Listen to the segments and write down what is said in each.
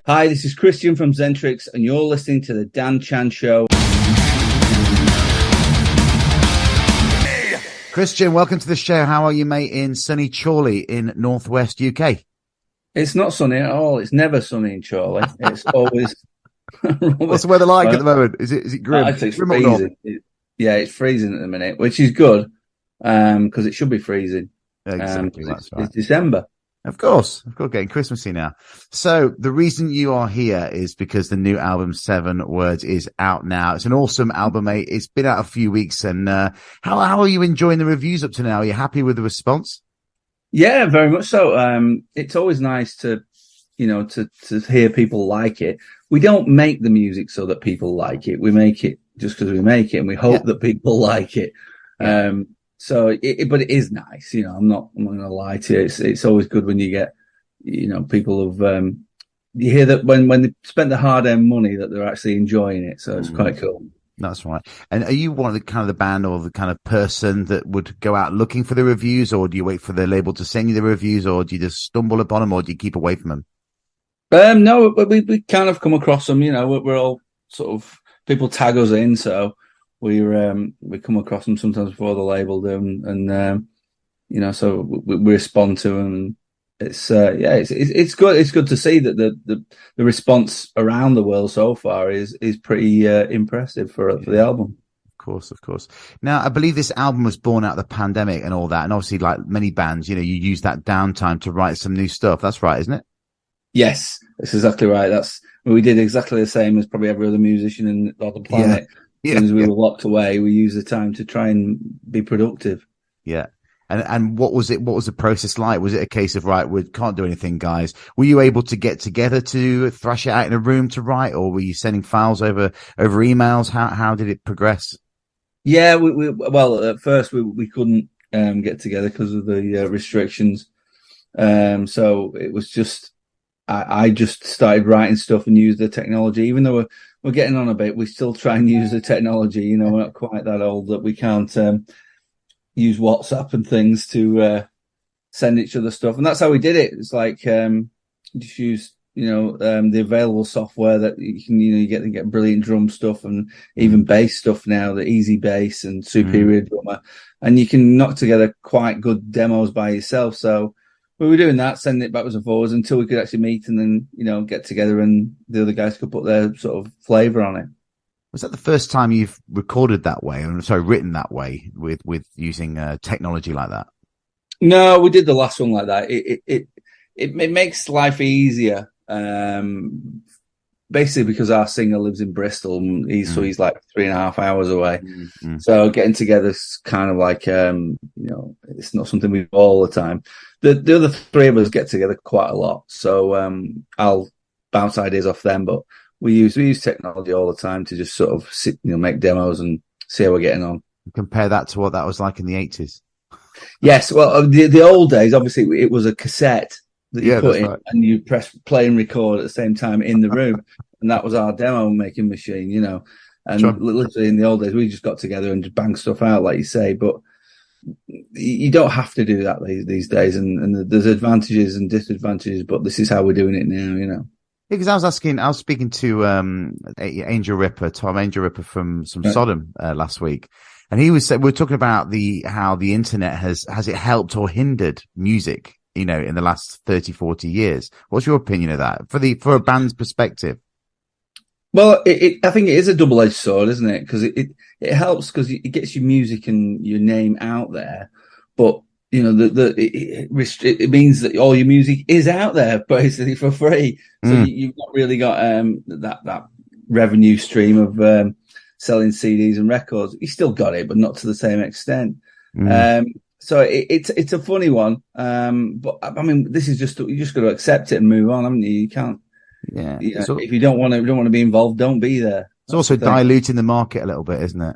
Hi, this is Kristian from Xentrix, and you're listening to the Dan Chan Show. Kristian, welcome to the show. How are you, mate, in sunny Chorley in northwest UK? It's not sunny at all. It's never sunny in Chorley. It's always... What's the weather like at the moment? Is it grim? It's freezing. It's freezing at the minute, which is good, because it should be freezing. Exactly, that's right. It's December. Of course, getting Christmassy now. So the reason you are here is because the new album 7 Words is out now. It's an awesome album, mate. It's been out a few weeks, and how are you enjoying the reviews up to now? Are you happy with the response? Yeah, very much so. It's always nice to hear people like it. We don't make the music so that people like it. We make it just because we make it, and we hope that people like it. Yeah. But it is nice, I'm not going to lie to you. It's always good when you get, people you hear that when they spent the hard-earned money that they're actually enjoying it. So it's quite cool. That's right. And are you one of the kind of the band or the kind of person that would go out looking for the reviews, or do you wait for the label to send you the reviews, or do you just stumble upon them, or do you keep away from them? No, we kind of come across them, we're all sort of, people tag us in. So we come across them sometimes before the label do, and so we respond to them. And it's good. It's good to see that the response around the world so far is pretty impressive for the album. Of course. Now, I believe this album was born out of the pandemic and all that, and obviously, like many bands, you use that downtime to write some new stuff. That's right, isn't it? Yes, that's exactly right. We did exactly the same as probably every other musician on the planet. As soon as we were locked away, we used the time to try and be productive. Yeah. And what was it? What was the process like? Was it a case of, right, we can't do anything, guys? Were you able to get together to thrash it out in a room to write, or were you sending files over emails? How did it progress? Yeah, well, at first we couldn't get together because of the restrictions. So it was just, I just started writing stuff and used the technology. Even though we're getting on a bit, we still try and use the technology. We're not quite that old that we can't use WhatsApp and things to send each other stuff. And that's how we did it. It's like just use the available software that you can you get brilliant drum stuff and even bass stuff now, the Easy Bass and Superior Drummer, and you can knock together quite good demos by yourself. So we were doing that, sending it backwards and forwards until we could actually meet and then, get together and the other guys could put their sort of flavour on it. Was that the first time you've recorded that way? Written that way with using technology like that? No, we did the last one like that. It makes life easier. Basically because our singer lives in Bristol and he's like 3.5 hours away. So getting together is kind of like, it's not something we do all the time. The other three of us get together quite a lot. So, I'll bounce ideas off them, but we use technology all the time to just sort of sit, make demos and see how we're getting on. Compare that to what that was like in the 80s. Yes. Well, the old days, obviously it was a cassette that you put in, right, and you press play and record at the same time in the room. And that was our demo making machine, and literally in the old days, we just got together and just bang stuff out, like you say, but you don't have to do that these days. And there's advantages and disadvantages, but this is how we're doing it now, Because I was speaking to Tom Angel Ripper from Sodom last week, and we were talking about how the internet has it helped or hindered music, in the last 30, 40 years. What's your opinion of that for a band's perspective? Well, I think it is a double-edged sword, isn't it? Because it helps because it gets your music and your name out there, but it means that all your music is out there basically for free. So you've not really got that revenue stream of selling CDs and records. You still got it, but not to the same extent. So it's a funny one. But I mean, this is you just got to accept it and move on, haven't you? You can't. Yeah. If you don't want to be involved, don't be there. It's also diluting the market a little bit, isn't it?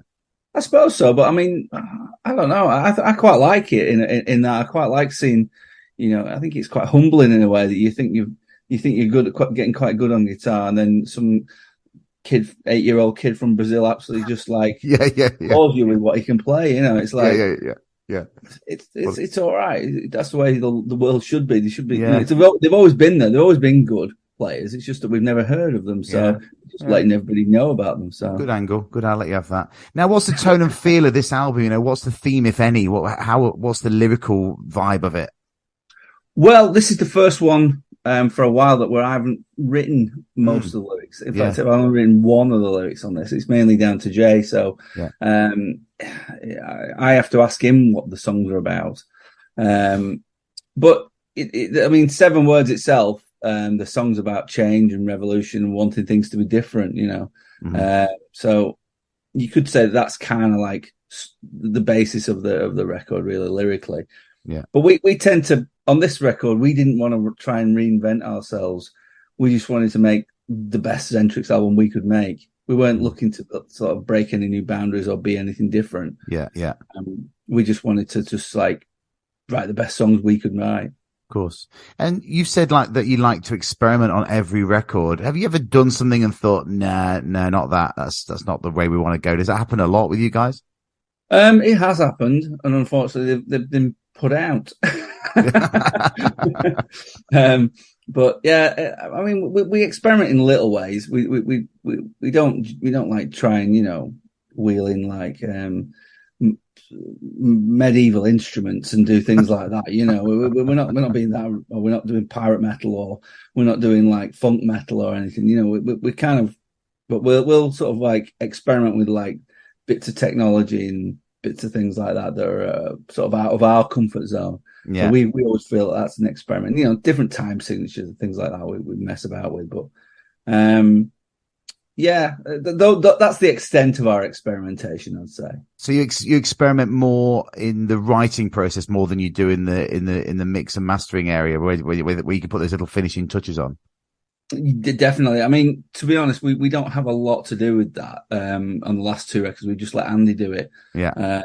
I suppose so, but I mean, I don't know. I quite like it in that. I quite like seeing, I think it's quite humbling in a way that you think you're good at getting quite good on guitar, and then some 8-year-old kid from Brazil absolutely just like calls you with what he can play. It's like it's all right. That's the way the world should be. They should be. They've always been there. They've always been good players. It's just that we've never heard of them. So just Yeah. letting everybody know about them. So Good angle. Good. I'll let you have that. Now, what's the tone and feel of this album? You know, what's the theme, if any? What's the lyrical vibe of it? well, this is the first one for a while where I haven't written most of the lyrics. In fact, I've only written one of the lyrics on this. It's mainly down to Jay. So I have to ask him what the songs are about. But I mean, 7 Words itself, the song's about change and revolution and wanting things to be different, you know. So you could say that's kind of like the basis of the record, really, lyrically. Yeah. But we tend to, on this record, we didn't want to try and reinvent ourselves. We just wanted to make the best Xentrix album we could make. We weren't looking to sort of break any new boundaries or be anything different. Yeah. We just wanted to just like write the best songs we could write. Of course. And you've said like that you like to experiment on every record. Have you ever done something and thought, nah, not that. That's not the way we want to go. Does that happen a lot with you guys? It has happened, and unfortunately they've been put out. But yeah, I mean, we experiment in little ways. We don't like try and, you know, wheel in like medieval instruments and do things like that. You know, we're not being that, or we're not doing pirate metal, or we're not doing like funk metal or anything. You know, we kind of, but we'll sort of like experiment with like bits of technology and bits of things like that are sort of out of our comfort zone. Yeah. So we always feel that's an experiment. You know, different time signatures and things like that we mess about with, but that's the extent of our experimentation, I'd say. So you experiment more in the writing process more than you do in the mix and mastering area, where you can put those little finishing touches on. Definitely. I mean, to be honest, we don't have a lot to do with that. On the last 2 records, we just let Andy do it. Yeah.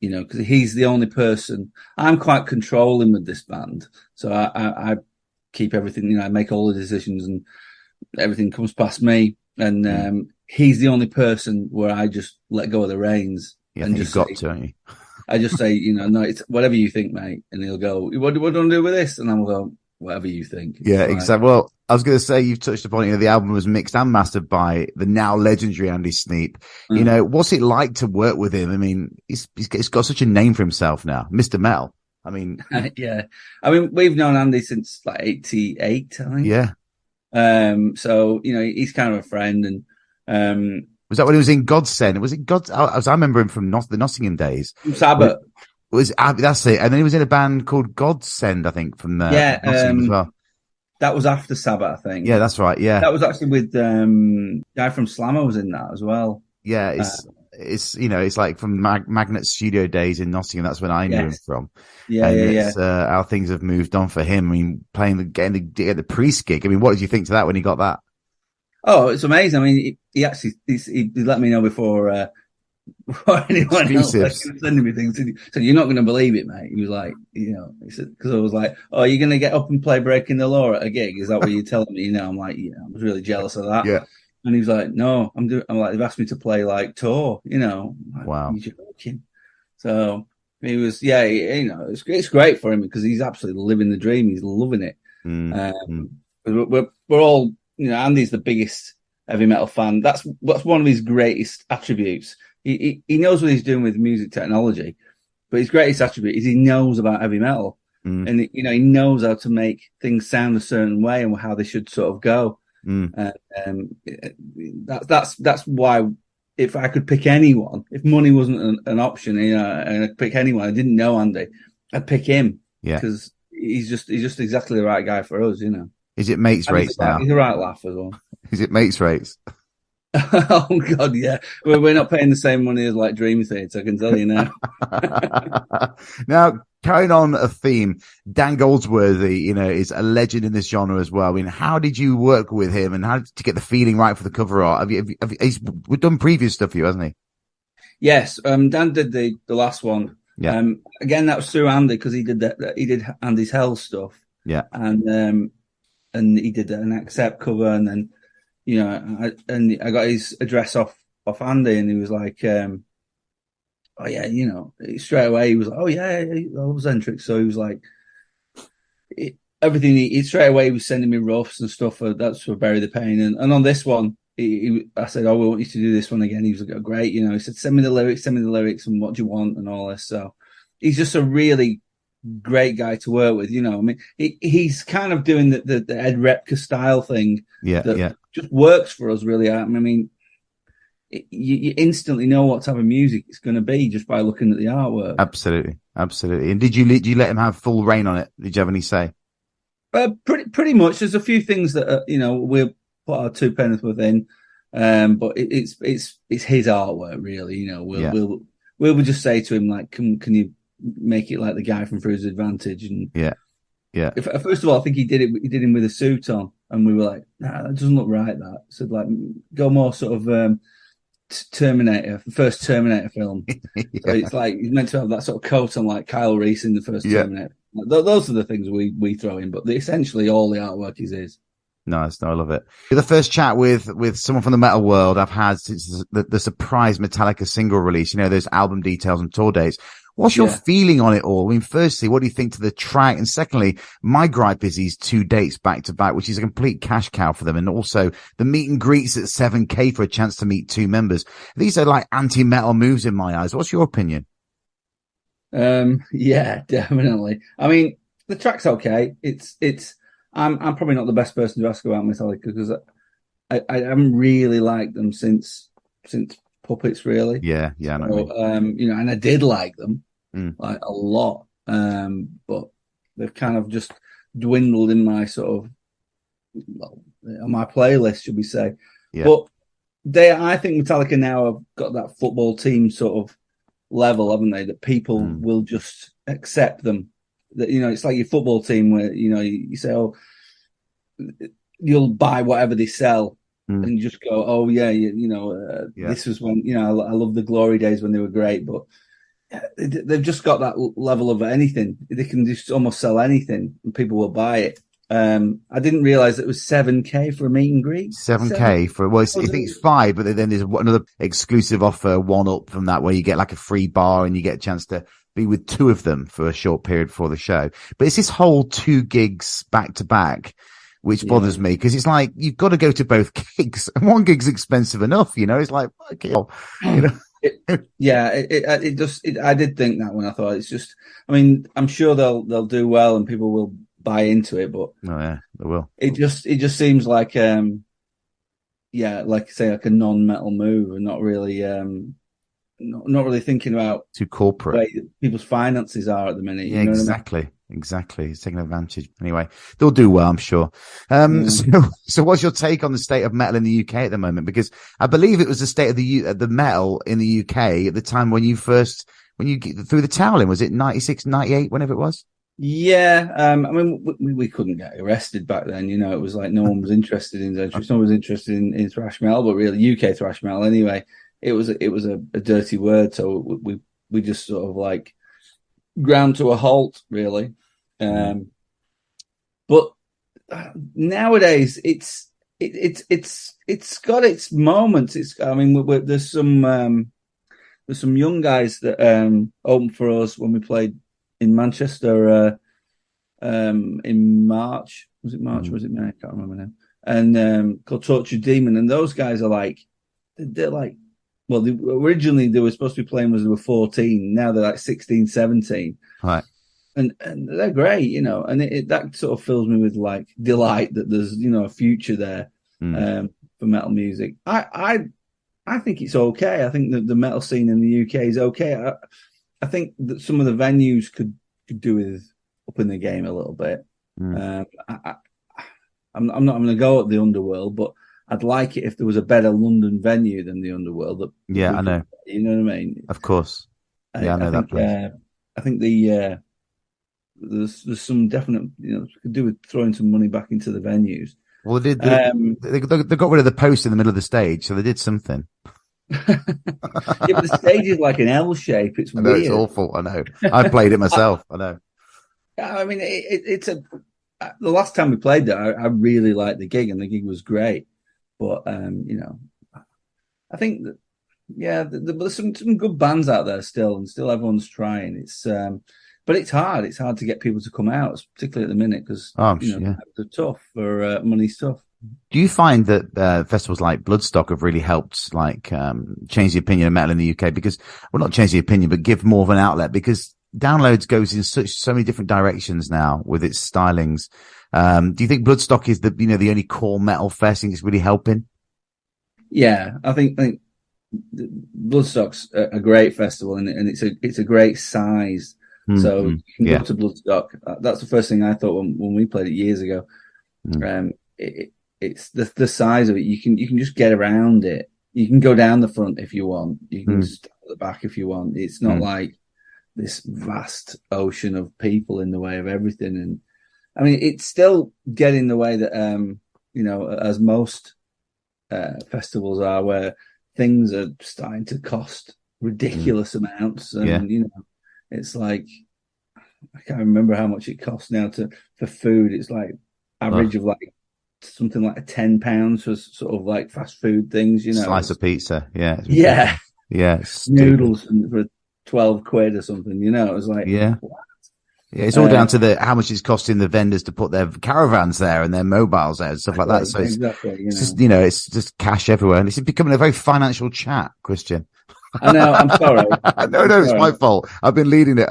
You know, because he's the only person. I'm quite controlling with this band, so I keep everything. You know, I make all the decisions, and everything comes past me. And he's the only person where I just let go of the reins. Yeah, and you've got to, don't you? I just say, you know, no, it's whatever you think, mate. And he'll go, what do you want to do with this? And I'll go, whatever you think. Yeah, exactly. Well, I was going to say, you've touched upon it. You know, the album was mixed and mastered by the now legendary Andy Sneap. You know, what's it like to work with him? I mean, he's got such a name for himself now, Mr. Mel. I mean, yeah. I mean, we've known Andy since like 88, I think. Yeah. So, you know, he's kind of a friend. And was that when he was in Godsend? Was it God? I remember him from the Nottingham days. Sabbath. That's it. And then he was in a band called Godsend, I think, from Nottingham as well. That was after Sabbath, I think. Yeah, that's right. Yeah, that was actually with guy from Slammer was in that as well. Yeah, it's you know, it's like from Magnet Studio days in Nottingham. That's when I knew him from. Yeah. How things have moved on for him. I mean, getting the priest gig. I mean, what did you think to that when he got that? Oh, it's amazing. I mean, he actually he let me know before anyone else sending me things. So you're not going to believe it, mate. He was like, you know, he said, because I was like, oh, you're going to get up and play Breaking the Law at a gig? Is that what you're telling me? You know, I'm like, yeah, I was really jealous of that. Yeah. And he was like, no, I'm like, they've asked me to play like tour, you know. Like, wow. You're joking. So he was, you know, it's great for him because he's absolutely living the dream. He's loving it. We're all, you know, Andy's the biggest heavy metal fan. That's one of his greatest attributes. He knows what he's doing with music technology, but his greatest attribute is he knows about heavy metal, and you know, he knows how to make things sound a certain way and how they should sort of go. That's why, if I could pick anyone, if money wasn't an option, you know, and I'd pick anyone, I didn't know Andy, I'd pick him. Yeah, because he's just exactly the right guy for us, you know. Is it mates rates now? He's a right laugh as well. Is it mates rates? Oh God, yeah. We're not paying the same money as like Dream Theater, I can tell you now. Now, carrying on a theme, Dan Goldsworthy, you know, is a legend in this genre as well. I mean, how did you work with him, and how to get the feeling right for the cover art? He's done previous stuff for you, hasn't he? Yes, Dan did the last one. Yeah. Again, that was through Andy because he did Andy's Hell stuff. Yeah. And he did an Accept cover, and then, you know, I got his address off Andy, and he was like, oh yeah, you know, straight away he was like, oh yeah, I love Xentrix. So he was like, everything he straight away he was sending me roughs and stuff. That's for Bury the Pain, and on this one, I said, "Oh, we want you to do this one again." He was like, "Great," He said, "Send me the lyrics, and what do you want, and all this." So he's just a really great guy to work with. I mean, he's kind of doing the Ed Repka style thing that just works for us really. I mean, you instantly know what type of music it's going to be just by looking at the artwork. Absolutely. And did you let him have full reign on it? Did you have any say? Pretty much. There's a few things that we'll put our two pence within, but it's his artwork really. We'll just say to him like, can you make it like the guy from Fruits Advantage? And first of all, I think he did him with a suit on, and we were like, nah, that doesn't look right. That so like go more sort of Terminator, first Terminator film. So it's like he's meant to have that sort of coat on like Kyle Reese in the first Terminator. Those are the things we throw in, but essentially all the artwork is his. Nice, no, I love it. You're the first chat with someone from the metal world I've had since the surprise Metallica single release. Those album details and tour dates. What's your feeling on it all? I mean, firstly, what do you think to the track? And secondly, my gripe is these 2 dates back to back, which is a complete cash cow for them. And also the meet and greets at 7K for a chance to meet 2 members. These are like anti-metal moves in my eyes. What's your opinion? Yeah, definitely. I mean, the track's okay. I'm probably not the best person to ask about Metallica because I haven't really liked them since Puppets, really. Yeah. I know. And I did like them like a lot, but they've kind of just dwindled in my sort of on my playlist, should we say? Yeah. But I think Metallica now have got that football team sort of level, haven't they? That people will just accept them. That it's like your football team where you say, oh, you'll buy whatever they sell. And you just go, oh yeah, this was when I love the glory days when they were great, but they've just got that level of anything. They can just almost sell anything, and people will buy it. I didn't realize it was 7K for a meet and greet. 7K for I think it's 5, but then there's another exclusive offer, one up from that, where you get like a free bar and you get a chance to be with 2 of them for a short period before the show. But it's this whole 2 gigs back to back, which bothers me because it's like you've got to go to both gigs, and 1 gig's expensive enough. It's like, okay, it just. I did think that when I thought it's just. I mean, I'm sure they'll do well and people will buy into it, but they will. It just seems like like say like a non-metal move and not really not really thinking about too corporate the way people's finances are at the minute. Yeah, exactly. Exactly. It's taking advantage. Anyway, they'll do well, I'm sure. So what's your take on the state of metal in the UK at the moment? Because I believe it was the state of the metal in the UK at the time when you threw the towel in. Was it 96, 98, whenever it was? Yeah. I mean, we couldn't get arrested back then. It was like no one was interested in Xentrix. No one was interested in thrash metal, but really UK thrash metal anyway. It was a dirty word. So we just sort of like ground to a halt, really. But nowadays it's got its moments. There's some young guys that opened for us when we played in Manchester in March. Was it March? Or was it May? I can't remember now. And called Tortured Demon, and those guys are they're like. Well, originally they were supposed to be playing when they were 14. Now they're like 16, 17. Right. And they're great, and that sort of fills me with like delight that there's, a future there for metal music. I think it's okay. I think that the metal scene in the UK is okay. I think that some of the venues could do with upping the game a little bit. I'm not going to go at the Underworld, but I'd like it if there was a better London venue than the Underworld. I know. You know what I mean? Of course. Yeah, I know that place. I think there's some definite, could do with throwing some money back into the venues. Well, they got rid of the post in the middle of the stage, so they did something. Yeah, but the stage is like an L shape. It's weird. It's awful. I know. I played it myself. I know. I mean, it's the last time we played there, I really liked the gig, and the gig was great. But I think that there's some good bands out there still, and still everyone's trying. It's but it's hard. It's hard to get people to come out, particularly at the minute, because they're tough for money stuff. Do you find that festivals like Bloodstock have really helped, like, change the opinion of metal in the UK? Because, well, not change the opinion, but give more of an outlet, because downloads goes in so many different directions now with its stylings. Do you think Bloodstock is the only core metal fest and it's really helping? Yeah, I think Bloodstock's a great festival, and it's a great size. So you can go to Bloodstock. That's the first thing I thought when we played it years ago. It's the size of it. You can just get around it. You can go down the front if you want. You can start at the back if you want. It's not like this vast ocean of people in the way of everything. And I mean, it's still getting the way that as most festivals are, where things are starting to cost ridiculous amounts, and it's like, I can't remember how much it costs now for food. It's like average of like something like £10 for sort of like fast food things, slice of pizza, noodles for 12 quid or something, it was like, it's all down to how much it's costing the vendors to put their caravans there and their mobiles there and stuff like that. So it's just cash everywhere, and it's becoming a very financial chat, Kristian. I know. I'm sorry. No, it's my fault. I've been leading it.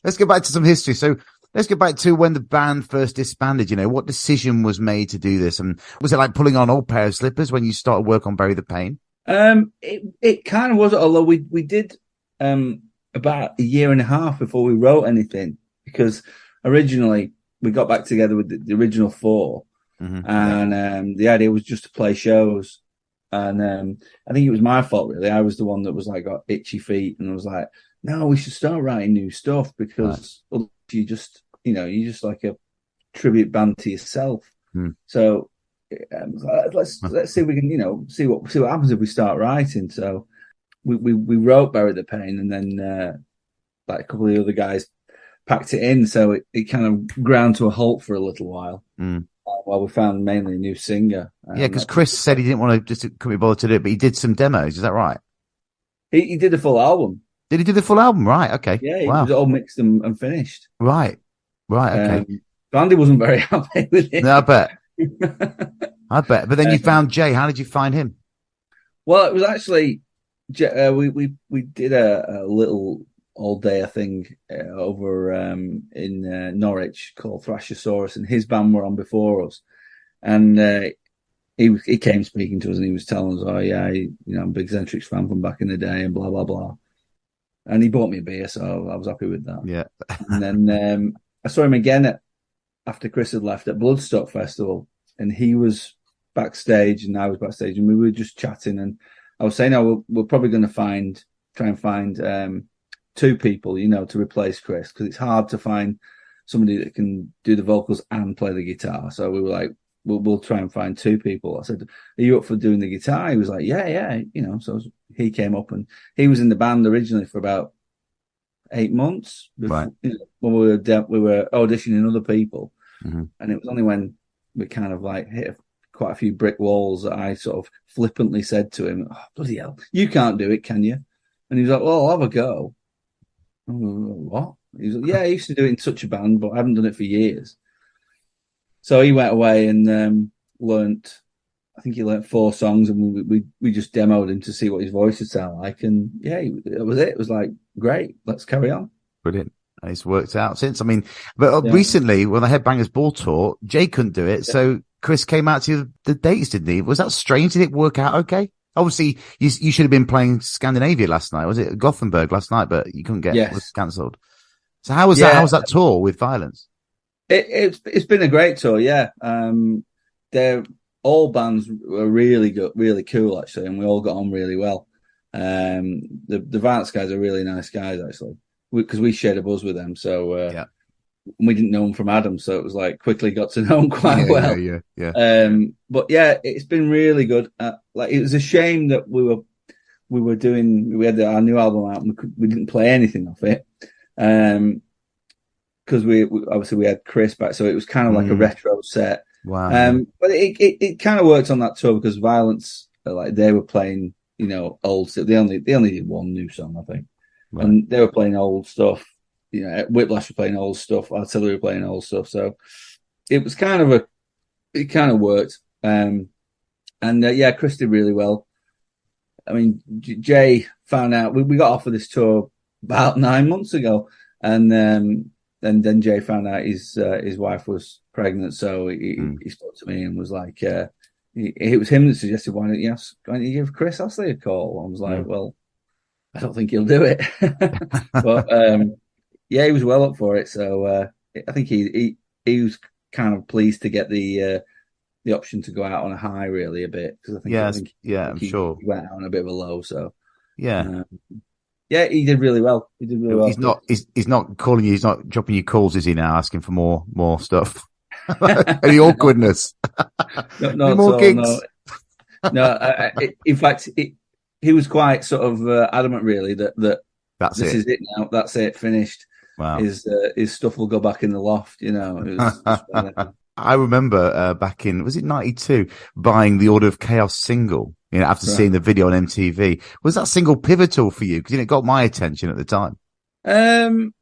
Let's get back to some history. So let's get back to when the band first disbanded. What decision was made to do this? And was it like pulling on an old pair of slippers when you started work on Bury the Pain? It kind of was, although we did about a year and a half before we wrote anything, because originally we got back together with the original four, and the idea was just to play shows. And I think it was my fault, really. I was the one that was like got itchy feet, and I was like, no, we should start writing new stuff, because you just like a tribute band to yourself. So let's see if we can see what happens if we start writing. So we wrote Bury the Pain, and then like a couple of the other guys packed it in, so it kind of ground to a halt for a little while. While we found mainly a new singer. Because Chris said he didn't want to, just couldn't be bothered to do it, but he did some demos. Is that right? He did a full album. Did he do the full album? Right. Okay. Yeah, it was all mixed and finished. Right. Okay. Andy wasn't very happy with it. No, I bet. But then you found Jay. How did you find him? Well, it was actually we did a little all-day thing over in Norwich called Thrashosaurus, and his band were on before us, and he came speaking to us, and he was telling us, oh yeah, I'm a big Xentrix fan from back in the day, and blah blah blah, and he bought me a beer, so I was happy with that. Yeah. And then I saw him again after Chris had left at Bloodstock Festival, and he was backstage and I was backstage, and we were just chatting, and I was saying, we're probably going to try and find two people, to replace Chris, because it's hard to find somebody that can do the vocals and play the guitar. So we were like, we'll try and find two people. I said, are you up for doing the guitar? He was like, yeah. So he came up, and he was in the band originally for about 8 months before, right. When we were auditioning other people. And it was only when we kind of like hit quite a few brick walls that I sort of flippantly said to him, oh, bloody hell, you can't do it, can you? And he was like, well, I'll have a go. What? He was like, yeah, I used to do it in such a band, but I haven't done it for years. So he went away and learnt 4 songs, and we just demoed him to see what his voice would sound like. And yeah, that was it. It was like, great, let's carry on. Brilliant. And it's worked out since. I mean, but recently, when the Headbangers Ball tour, Jay couldn't do it. Yeah. So Chris came out to the dates, didn't he? Was that strange? Did it work out okay? Obviously, you should have been playing Scandinavia last night. Was it Gothenburg last night? But you couldn't get it. Was cancelled. So how was that? How was that tour with Violence? It's been a great tour. Yeah, they're all bands were really good, really cool actually, and we all got on really well. The Violence guys are really nice guys actually, because we shared a buzz with them. So we didn't know them from Adam, so it was like quickly got to know them quite well. Yeah. But yeah, it's been really good. Like, it was a shame that we had our new album out and we didn't play anything off it. Because we obviously had Chris back, so it was kind of like a retro set. Wow. But it kind of worked on that tour because Violence, like, they were playing, old stuff. They only did one new song, I think, right. And they were playing old stuff Whiplash were playing old stuff, Artillery were playing old stuff. So it was kind of it kind of worked. Chris did really well. I mean, Jay found out we got offered this tour about 9 months ago, and then Jay found out his wife was pregnant. So he spoke to me and was like, it was him that suggested, why don't you give Chris Astley a call? I was like, well, I don't think he'll do it. But he was well up for it. So I think he was kind of pleased to get the option to go out on a high, really, a bit, because I'm sure he went out on a bit of a low. So he did really well. He did really well. He's not calling you. He's not dropping you calls, is he? Now asking for more stuff. Any awkwardness? No, more gigs? No. In fact, he was quite sort of adamant, really, that this is it now. That's it, finished. Wow. His stuff will go back in the loft. It was, I remember back in, was it 92, buying the Order of Chaos single, after seeing the video on MTV. Was that single pivotal for you? Because it got my attention at the time. That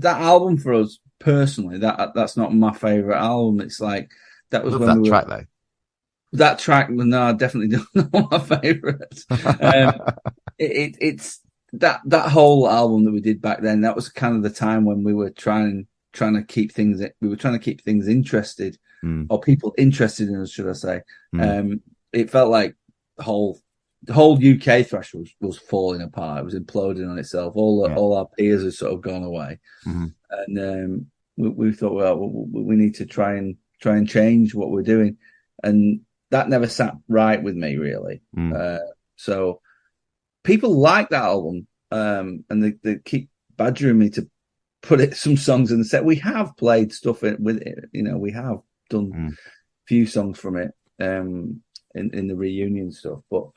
album for us personally, that's not my favorite album. It's like that was when track though. That track, no, definitely not my favorite. It's that whole album that we did back then. That was kind of the time when we were trying to keep things. We were trying to keep things interested, or people interested in us, should I say? It felt like the whole UK thrash was falling apart. It was imploding on itself. All our peers had sort of gone away, and we thought, well, we need to try and change what we're doing, and that never sat right with me, really. So people like that album, and they keep badgering me to put some songs in the set. We have played stuff with it, we have done a few songs from it in the reunion stuff, but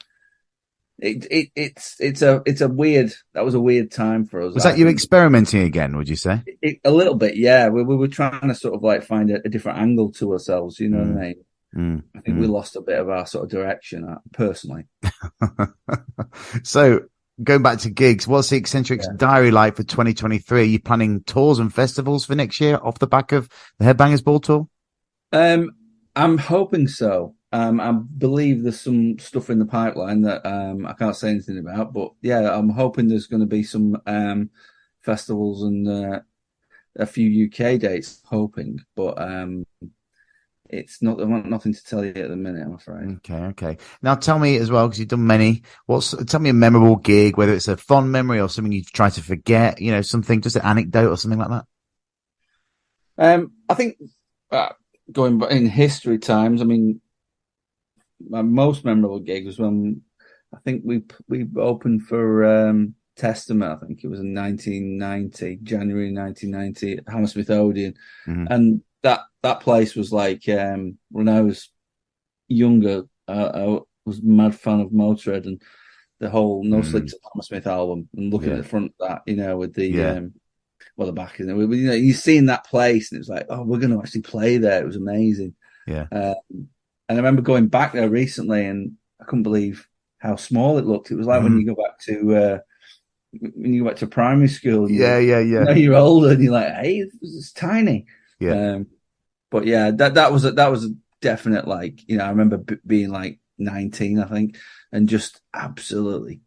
it's a weird. That was a weird time for us. Was that you experimenting again? Would you say a little bit? Yeah, we were trying to sort of like find a different angle to ourselves. You know what I mean? I think we lost a bit of our sort of direction, personally. So going back to gigs, what's the Xentrix diary like for 2023? Are you planning tours and festivals for next year off the back of the Headbangers Ball tour? I'm hoping so. I believe there's some stuff in the pipeline that I can't say anything about, but yeah, I'm hoping there's going to be some festivals and a few UK dates. Hoping, but it's not. I've got nothing to tell you at the minute, I'm afraid. Okay. Now tell me as well, because you've done many. Tell me a memorable gig, whether it's a fond memory or something you try to forget. Something, just an anecdote or something like that. I think going back in history times, I mean, my most memorable gig was when I think we opened for Testament. I think it was in January 1990, at Hammersmith Odeon, and that place was like when I was younger, I was a mad fan of Motorhead and the whole No Sleep to Hammersmith album, and looking at the front of that, with the the back, you seen that place, and it was like, oh, we're going to actually play there. It was amazing. And I remember going back there recently, and I couldn't believe how small it looked. It was like when you go back to primary school. You're older, and you're like, hey, it's tiny. But yeah, that was a definite, like, I remember being like 19, I think, and just absolutely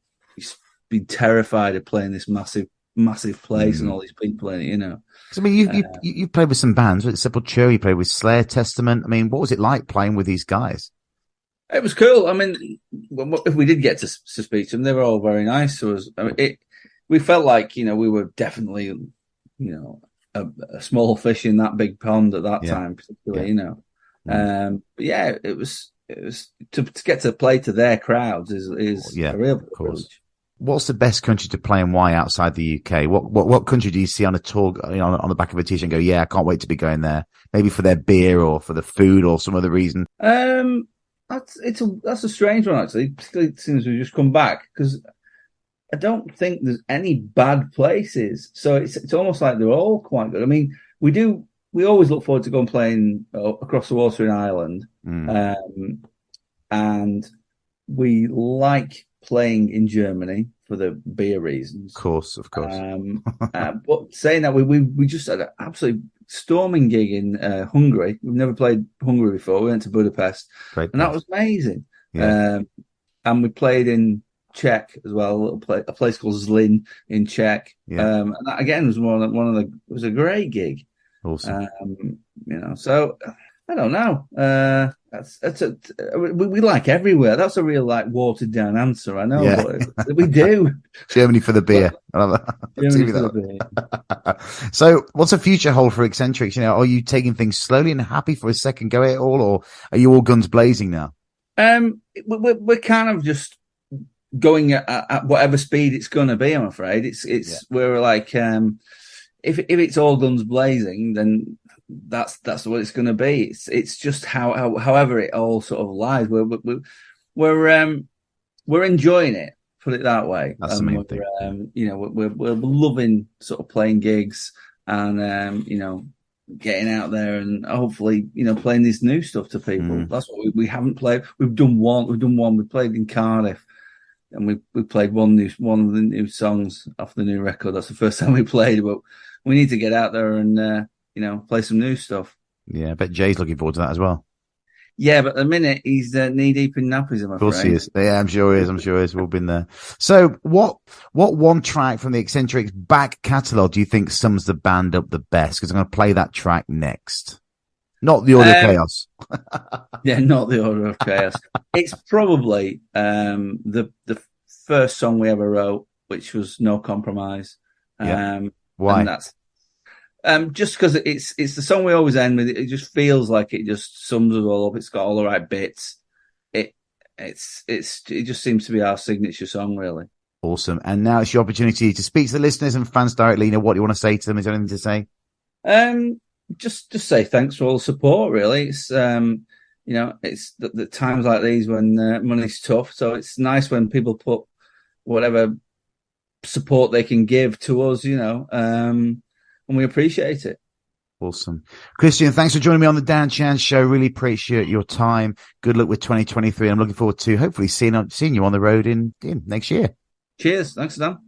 being terrified of playing this massive place and all these people in it, I mean, you played with some bands, with Sepultura, you played with Slayer, Testament. I mean, what was it like playing with these guys? It was cool. I mean, if we did get to speak to them, they were all very nice to us. I mean, we felt like, we were definitely, a small fish in that big pond at that time, particularly, But yeah, it was to get to play to their crowds is a real privilege. What's the best country to play and why outside the UK? What country do you see on a tour, on the back of a t-shirt and go, yeah, I can't wait to be going there? Maybe for their beer or for the food or some other reason. That's a strange one, actually, particularly since we've just come back, because I don't think there's any bad places. So it's almost like they're all quite good. I mean, we always look forward to going playing across the water in Ireland, and we like playing in Germany for the beer reasons. Of course. But saying that, we just had an absolutely storming gig in Hungary. We've never played Hungary before. We went to Budapest, and that was amazing. Yeah. And we played in Czech as well, a place called Zlin in Czech. Yeah. And that again was it was a great gig. Awesome. So I don't know. We like everywhere. That's a real watered down answer, I know, but we do. Germany for the beer. Germany for the beer. So, what's the future hold for Xentrix? Are you taking things slowly and happy for a second go at it all, or are you all guns blazing now? We're kind of just going at whatever speed it's going to be. I'm afraid we're like, if it's all guns blazing, then that's what it's going to be. It's just however it all sort of lies. We're enjoying it. Put it that way. That's the main thing. We're loving sort of playing gigs and getting out there and hopefully playing this new stuff to people. That's what we haven't played. We've done one. We played in Cardiff. And we played one of the new songs off the new record. That's the first time we played, but we need to get out there and play some new stuff. Yeah, I bet Jay's looking forward to that as well. Yeah, but at the minute he's knee deep in nappies. I'm afraid. Of course he is. Yeah, I'm sure he is. We've all been there. So, what one track from the Xentrix back catalogue do you think sums the band up the best? Because I'm going to play that track next. Not the Order of Chaos. Yeah, not the Order of Chaos. It's probably the first song we ever wrote, which was No Compromise. Why? And that's just because it's the song we always end with. It just feels like it just sums it all up. It's got all the right bits. It just seems to be our signature song, really. Awesome. And now it's your opportunity to speak to the listeners and fans directly. What do you want to say to them? Is there anything to say? Just say thanks for all the support, really. It's it's the times like these when money's tough, so it's nice when people put whatever support they can give to us, and we appreciate it. Awesome. Kristian, thanks for joining me on the Dan Chan Show. Really appreciate your time. Good luck with 2023. I'm looking forward to hopefully seeing you on the road in next year. Cheers. Thanks, Dan.